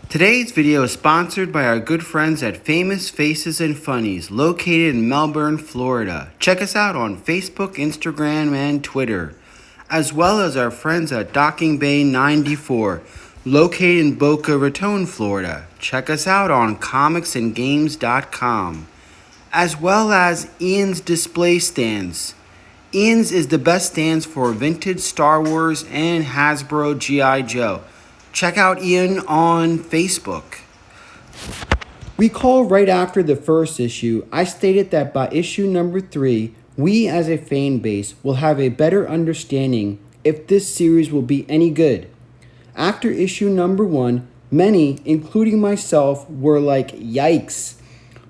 Today's video is sponsored by our good friends at Famous Faces and Funnies, located in Melbourne, Florida. Check us out on Facebook, Instagram, and Twitter, as well as our friends at Docking Bay 94, located in Boca Raton, Florida. Check us out on comicsandgames.com, as well as Ian's Display Stands. Ian's is the best stands for vintage Star Wars and Hasbro G.I. Joe. Check out Ian on Facebook. Recall right after the first issue, I stated that by issue number 3, we as a fan base will have a better understanding if this series will be any good. After issue number 1, many, including myself, were like, yikes.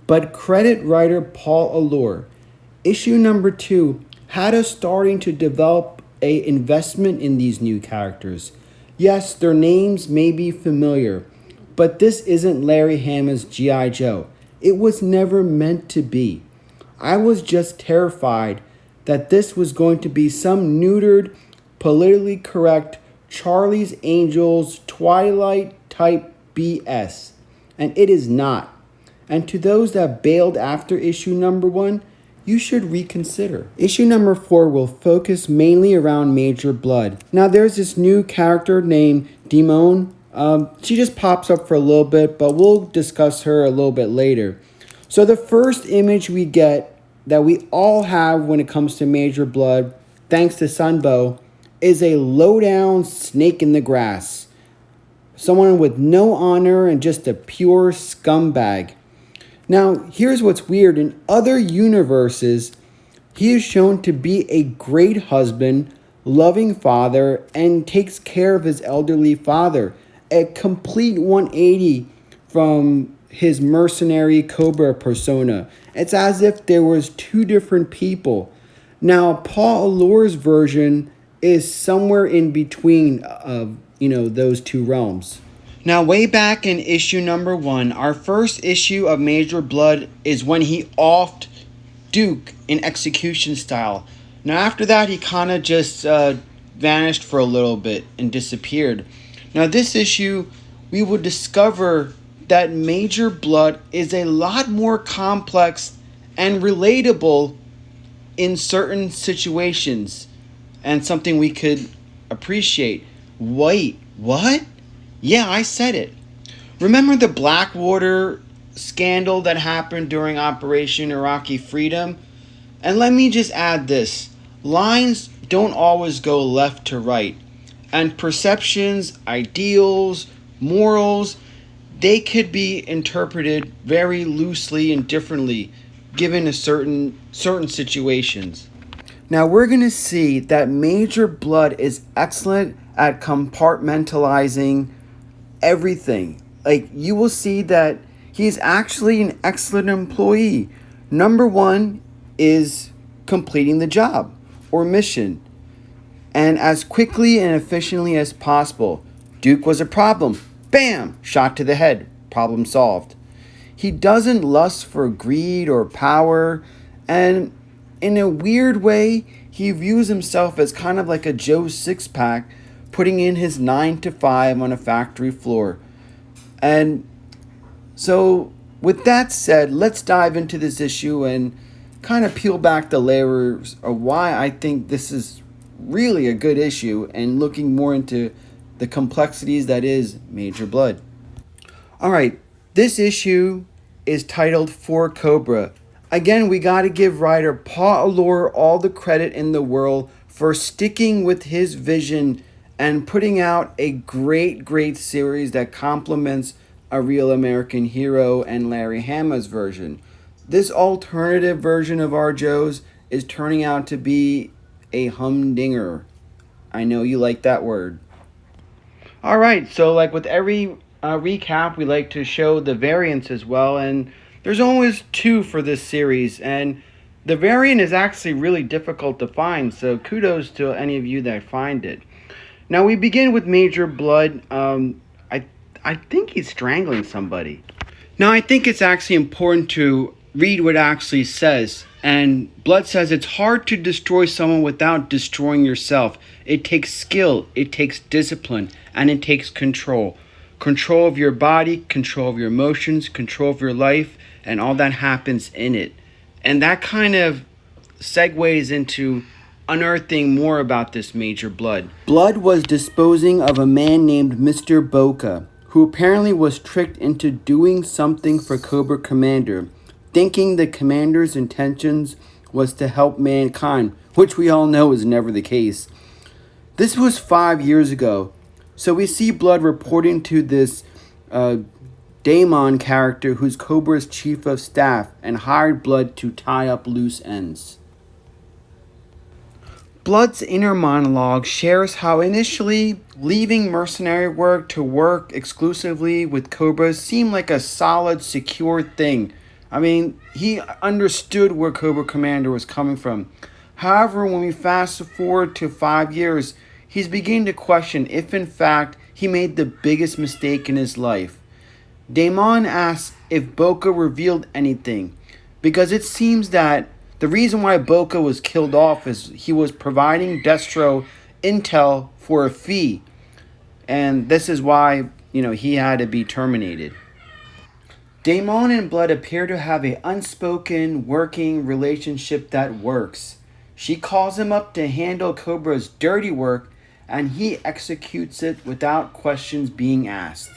But credit writer Paul Allur. Issue number 2 had us starting to develop an investment in these new characters. Yes, their names may be familiar, but this isn't Larry Hama's G.I. Joe. It was never meant to be. I was just terrified that this was going to be some neutered, politically correct Charlie's Angels Twilight type BS, and it is not. And to those that bailed after issue number 1, you should reconsider. Issue number 4 will focus mainly around Major Bludd. Now there's this new character named Demone. She just pops up for a little bit, but we'll discuss her a little bit later. So the first image we get that we all have when it comes to Major Bludd, thanks to Sunbow, is a lowdown snake in the grass. Someone with no honor and just a pure scumbag. Now, here's what's weird. In other universes, he is shown to be a great husband, loving father, and takes care of his elderly father. A complete 180 from his mercenary Cobra persona. It's as if there was two different people. Now, Paul Allur's version is somewhere in between of, those two realms. Now, way back in issue number 1, our first issue of Major Bludd is when he offed Duke in execution style. Now, after that, he kind of just vanished for a little bit and disappeared. Now, this issue, we will discover that Major Bludd is a lot more complex and relatable in certain situations, and something we could appreciate. Wait, what? Yeah, I said it. Remember the Blackwater scandal that happened during Operation Iraqi Freedom? And let me just add this. Lines don't always go left to right. And perceptions, ideals, morals, they could be interpreted very loosely and differently given a certain situations. Now we're going to see that Major Bludd is excellent at compartmentalizing everything. Like, you will see that he's actually an excellent employee. Number 1 is completing the job or mission, and as quickly and efficiently as possible. Duke was a problem. Bam! Shot to the head. Problem solved. He doesn't lust for greed or power, and in a weird way, he views himself as kind of like a Joe Sixpack, putting in his 9 to 5 on a factory floor. And so, with that said, let's dive into this issue and kind of peel back the layers of why I think this is really a good issue, and looking more into the complexities that is Major Bludd. Alright, this issue is titled For Cobra. Again, we got to give writer Paul Allur all the credit in the world for sticking with his vision and putting out a great series that complements a real American hero and Larry Hama's version. This alternative version of our Joes is turning out to be a humdinger. I know you like that word. Alright, so like with every recap, we like to show the variants as well, and there's always 2 for this series, and the variant is actually really difficult to find, so kudos to any of you that find it. Now we begin with Major Bludd. I think he's strangling somebody. Now I think it's actually important to read what it actually says. And Bludd says it's hard to destroy someone without destroying yourself. It takes skill, it takes discipline, and it takes control. control of your body, control of your emotions, control of your life, and all that happens in it. And that kind of segues into unearthing more about this Major Bludd. Bludd was disposing of a man named Mr. Boca, who apparently was tricked into doing something for Cobra Commander, thinking the commander's intentions was to help mankind, which we all know is never the case. This was 5 years ago, so we see Bludd reporting to this Daemon character who's Cobra's chief of staff and hired Bludd to tie up loose ends. Bludd's inner monologue shares how initially leaving mercenary work to work exclusively with Cobras seemed like a solid, secure thing. I mean, he understood where Cobra Commander was coming from. However, when we fast forward to 5 years, he's beginning to question if in fact he made the biggest mistake in his life. Daemon asks if Boca revealed anything, because it seems that the reason why Boca was killed off is he was providing Destro intel for a fee. And this is why, he had to be terminated. Daemon and Bludd appear to have an unspoken working relationship that works. She calls him up to handle Cobra's dirty work, and he executes it without questions being asked.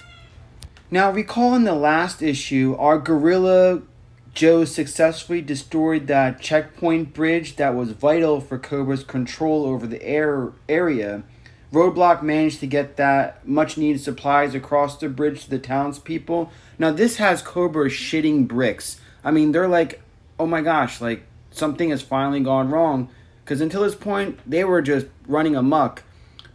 Now, recall in the last issue, our guerrilla Joe successfully destroyed that checkpoint bridge that was vital for Cobra's control over the area. Roadblock managed to get that much needed supplies across the bridge to the townspeople. Now this has Cobra shitting bricks. I mean, they're like, oh my gosh, like something has finally gone wrong. Because until this point, they were just running amok.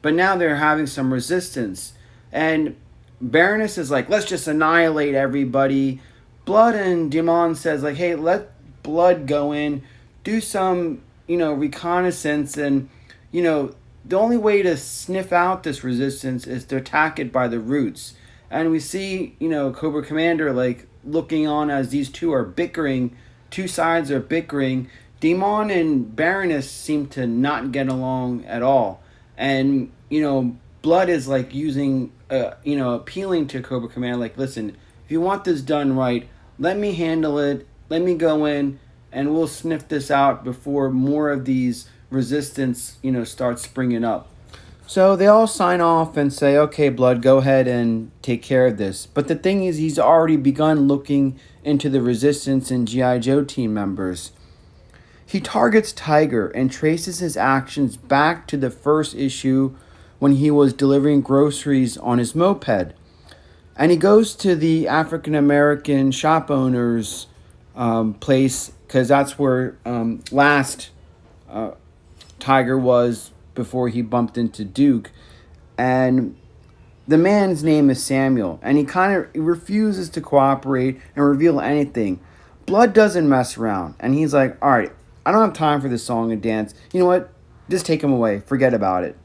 But now they're having some resistance. And Baroness is like, let's just annihilate everybody. Bludd and Daemon says like, hey, let Bludd go in, do some, reconnaissance, and, the only way to sniff out this resistance is to attack it by the roots. And we see, Cobra Commander like looking on as these two are bickering, two sides are bickering. Daemon and Baroness seem to not get along at all. And, Bludd is like using, appealing to Cobra Commander, like, listen, if you want this done right, let me handle it, let me go in, and we'll sniff this out before more of these resistance, start springing up. So they all sign off and say, okay, Bludd, go ahead and take care of this. But the thing is, he's already begun looking into the resistance and G.I. Joe team members. He targets Tiger and traces his actions back to the first issue when he was delivering groceries on his moped. And he goes to the African American shop owner's place, because that's where last Tiger was before he bumped into Duke. And the man's name is Samuel, and he kind of refuses to cooperate and reveal anything. Bludd doesn't mess around, and he's like, all right, I don't have time for this song and dance. You know what? Just take him away. Forget about it.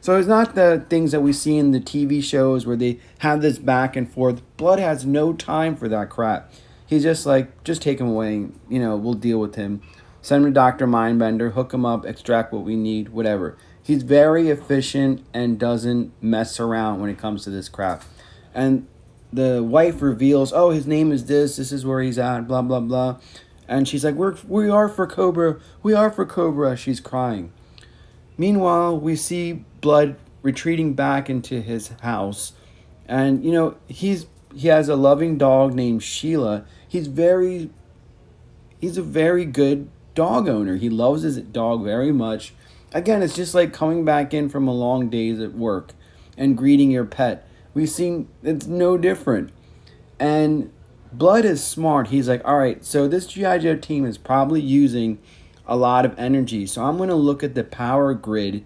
So it's not the things that we see in the TV shows where they have this back and forth. Bludd has no time for that crap. He's just like, just take him away. We'll deal with him. Send him to Dr. Mindbender, hook him up, extract what we need, whatever. He's very efficient and doesn't mess around when it comes to this crap. And the wife reveals, oh, his name is this is where he's at, blah, blah, blah. And she's like, we are for Cobra. We are for Cobra. She's crying. Meanwhile, we see Bludd retreating back into his house. And, he has a loving dog named Sheila. He's a very good dog owner. He loves his dog very much. Again, it's just like coming back in from a long days at work and greeting your pet. We've seen it's no different. And Bludd is smart. He's like, all right, so this G.I. Joe team is probably using a lot of energy. So I'm going to look at the power grid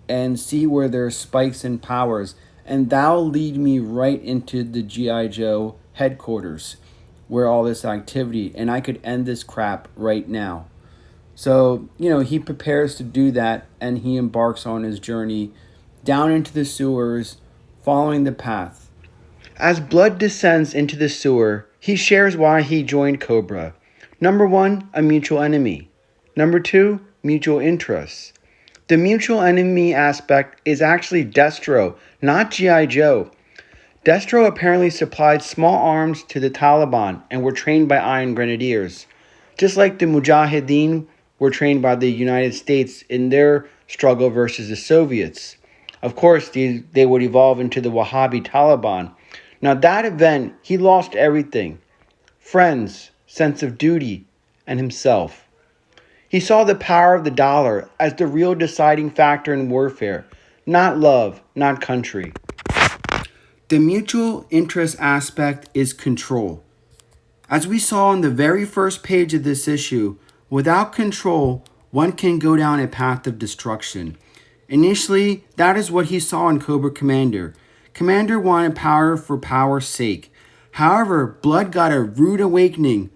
and see where there are spikes in powers. And that'll lead me right into the G.I. Joe headquarters where all this activity, and I could end this crap right now. So, he prepares to do that, and he embarks on his journey down into the sewers, following the path. As Bludd descends into the sewer, he shares why he joined Cobra. Number 1, a mutual enemy. Number 2, mutual interests. The mutual enemy aspect is actually Destro, not G.I. Joe. Destro apparently supplied small arms to the Taliban and were trained by Iron Grenadiers, just like the Mujahideen were trained by the United States in their struggle versus the Soviets. Of course, they would evolve into the Wahhabi Taliban. Now, that event, he lost everything: friends, sense of duty, and himself. He saw the power of the dollar as the real deciding factor in warfare, not love, not country. The mutual interest aspect is control. As we saw on the very first page of this issue, without control, one can go down a path of destruction. Initially, that is what he saw in Cobra Commander. Commander wanted power for power's sake. However, Bludd got a rude awakening,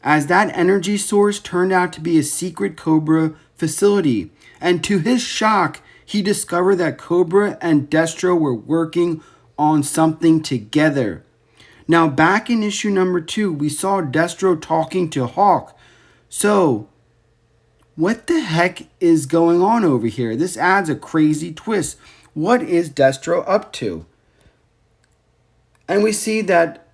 as that energy source turned out to be a secret Cobra facility. And to his shock, he discovered that Cobra and Destro were working on something together. Now, back in issue number 2, we saw Destro talking to Hawk. So, what the heck is going on over here? This adds a crazy twist. What is Destro up to? And we see that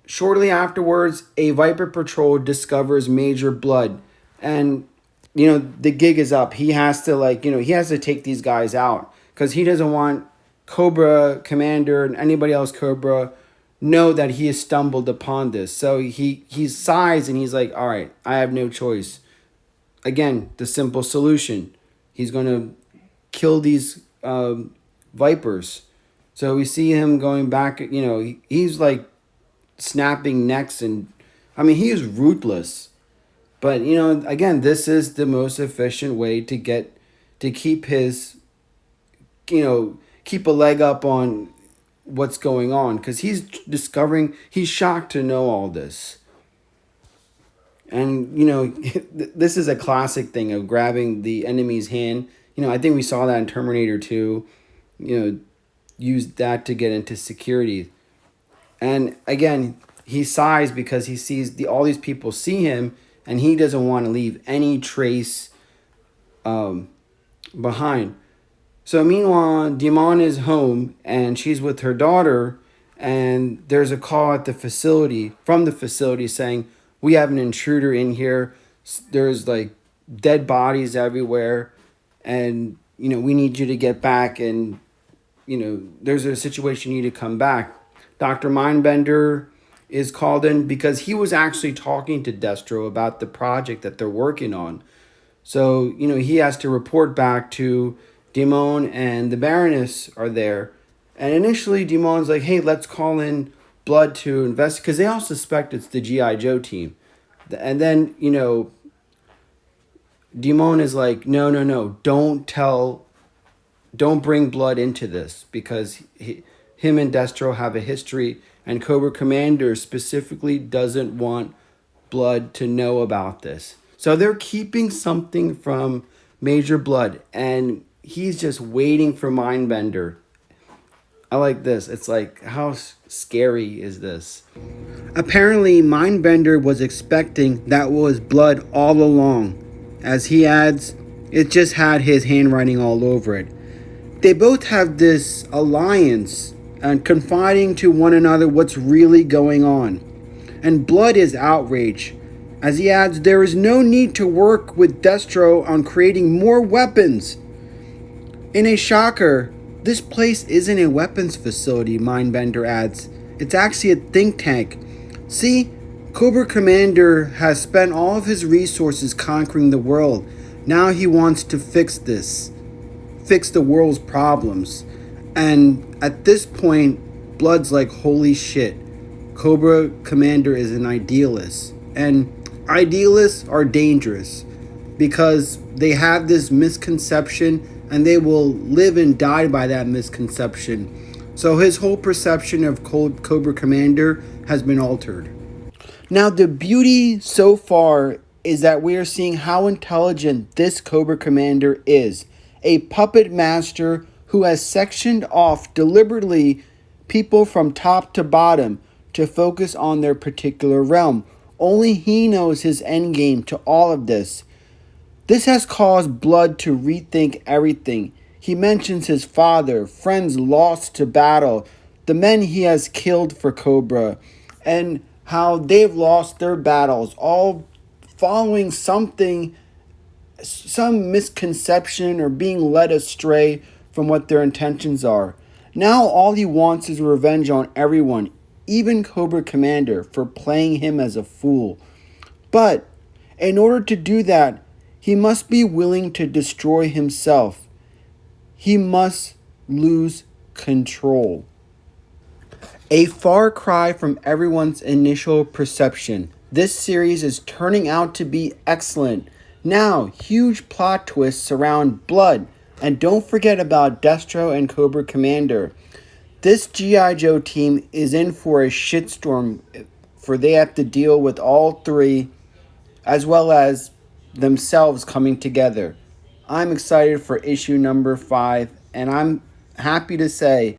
shortly afterwards, a Viper Patrol discovers Major Bludd. And, the gig is up. He has to, he has to take these guys out, because he doesn't want Cobra Commander and anybody else Cobra know that he has stumbled upon this. So he sighs and he's like, all right, I have no choice. Again, the simple solution. He's going to kill these Vipers. So we see him going back, he's like snapping necks, and he is ruthless. But, again, this is the most efficient way to keep his, keep a leg up on what's going on, because he's shocked to know all this. And this is a classic thing of grabbing the enemy's hand. I think we saw that in Terminator 2. Use that to get into security. And again, he sighs because he sees all these people see him, and he doesn't want to leave any trace behind. So meanwhile, Dimon is home, and she's with her daughter, and there's a call at the facility, from the facility, saying, we have an intruder in here. There's dead bodies everywhere, and we need you to get back, and there's a situation, you need to come back. Dr. Mindbender is called in because he was actually talking to Destro about the project that they're working on. So, he has to report back to Dimon, and the Baroness are there. And initially, Dimon's like, hey, let's call in Bludd to investigate, because they all suspect it's the G.I. Joe team. And then, Dimon is like, no, don't bring Bludd into this, because him and Destro have a history, and Cobra Commander specifically doesn't want Bludd to know about this. So they're keeping something from Major Bludd, and he's just waiting for Mindbender. I like this. It's like, how scary is this? Apparently, Mindbender was expecting that was Bludd all along. As he adds, it just had his handwriting all over it. They both have this alliance and confiding to one another what's really going on. And Bludd is outraged, as he adds, there is no need to work with Destro on creating more weapons. In a shocker, this place isn't a weapons facility, Mindbender adds. It's actually a think tank. See, Cobra Commander has spent all of his resources conquering the world. Now he wants to fix this. Fix the world's problems. And at this point, Bludd's like, holy shit. Cobra Commander is an idealist. And idealists are dangerous, because they have this misconception, and they will live and die by that misconception. So his whole perception of Cobra Commander has been altered. Now, the beauty so far is that we are seeing how intelligent this Cobra Commander is. A puppet master who has sectioned off deliberately people from top to bottom to focus on their particular realm. Only he knows his endgame to all of this. This has caused Bludd to rethink everything. He mentions his father, friends lost to battle, the men he has killed for Cobra, and how they've lost their battles, all following something, some misconception, or being led astray from what their intentions are. Now all he wants is revenge on everyone, even Cobra Commander, for playing him as a fool. But in order to do that, he must be willing to destroy himself. He must lose control. A far cry from everyone's initial perception. This series is turning out to be excellent. Now, huge plot twists surround Blood, and don't forget about Destro and Cobra Commander. This G.I. Joe team is in for a shitstorm, for they have to deal with all three, as well as themselves coming together. I'm excited for issue number 5, and I'm happy to say